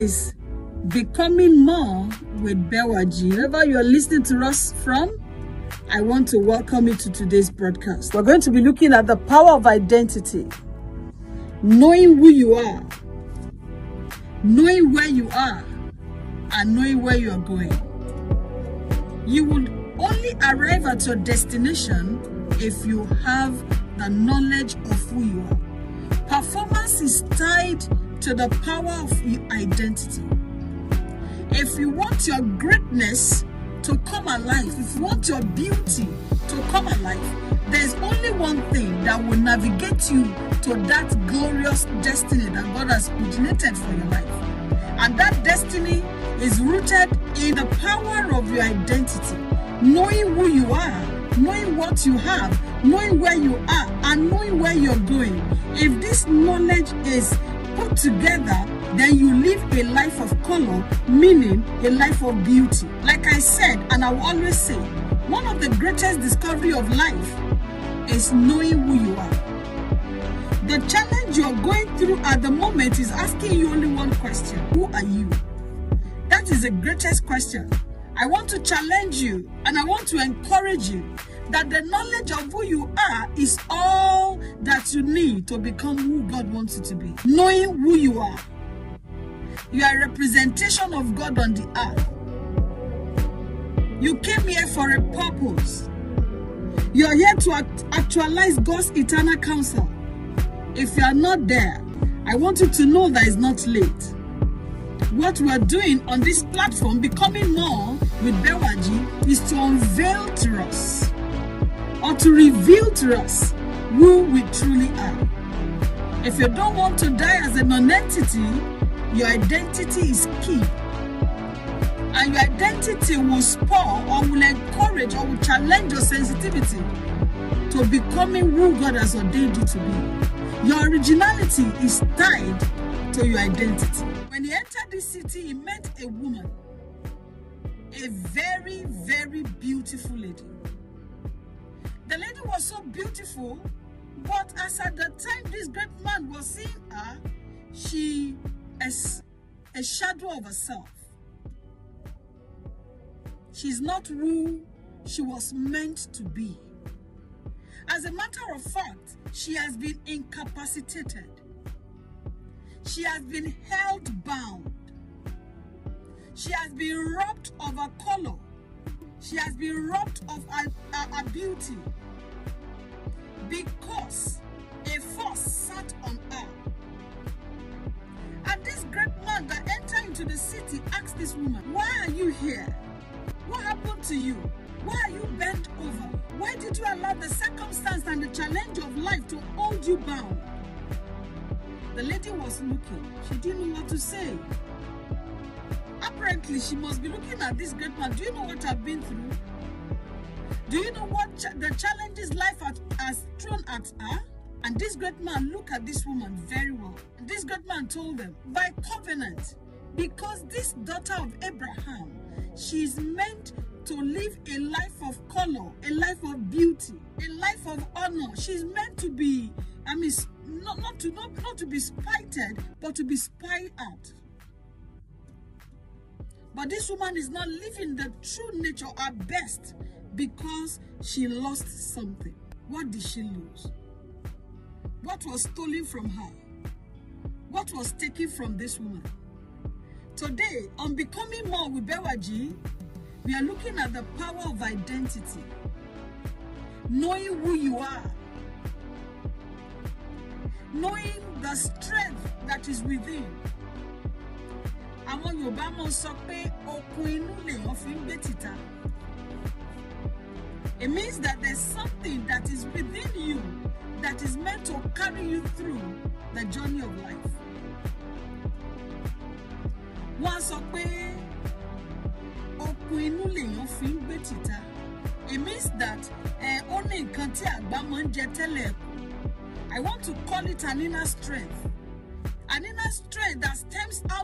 Is Becoming More with Bheewaaji. Wherever you're listening to us from, I want to welcome you to today's broadcast. We're going to be looking at the power of identity, knowing who you are, knowing where you are, and knowing where you are going. You will only arrive at your destination if you have the knowledge of who you are. Performance is tied to the power of your identity. If you want your greatness to come alive, if you want your beauty to come alive, there's only one thing that will navigate you to that glorious destiny that God has originated for your life. And that destiny is rooted in the power of your identity. Knowing who you are, knowing what you have, knowing where you are, and knowing where you're going. If this knowledge is put together, then you live a life of color, meaning a life of beauty. Like I said, and I will always say, one of the greatest discovery of life is knowing who you are. The challenge you're going through at the moment is asking you only one question: who are you? That is the greatest question. I want to challenge you and I want to encourage you that the knowledge of who you are is all that you need to become who God wants you to be. Knowing who you are. You are a representation of God on the earth. You came here for a purpose. You are here to actualize God's eternal counsel. If you are not there, I want you to know that it's not late. What we are doing on this platform, Becoming More with Bheewaaji, is to unveil to us, or to reveal to us, who we truly are. If you don't want to die as a non-entity, your identity is key. And your identity will spur or will encourage or will challenge your sensitivity to becoming who God has ordained you to be. Your originality is tied to your identity. When he entered this city, he met a woman, a very, very beautiful lady. The lady was so beautiful, but as at the time this great man was seeing her, she is a shadow of herself. She's not who she was meant to be. As a matter of fact, she has been incapacitated. She has been held bound. She has been robbed of her color. She has been robbed of her beauty, because a force sat on her. And this great man that entered into the city asked this woman, "Why are you here? What happened to you? Why are you bent over? Why did you allow the circumstance and the challenge of life to hold you bound?" The lady was looking. She didn't know what to say. Apparently, she must be looking at this great man. Do you know what I've been through? Do you know what the challenges life has thrown at her? And this great man looked at this woman very well. And this great man told them, by covenant, because this daughter of Abraham, she is meant to live a life of color, a life of beauty, a life of honor. She's meant to be, not to be spited, but to be spied at. But this woman is not living the true nature, her best, because she lost something. What did she lose? What was stolen from her? What was taken from this woman? Today, on Becoming More with Bheewaaji, we are looking at the power of identity. Knowing who you are. Knowing the strength that is within. Àwọn Yorùbá mọ̀ sọ pé okun inú lèèyàn fi ń gbé títà. It means that there's something that is within you that is meant to carry you through the journey of life. Wọ́n sọ pé okun inú lèèyàn fi ń gbé títà. It means that ó ní nǹkan tí àgbà máa ń jẹ tẹ́lẹ̀. I want to call it an inner strength. An inner strength that stems out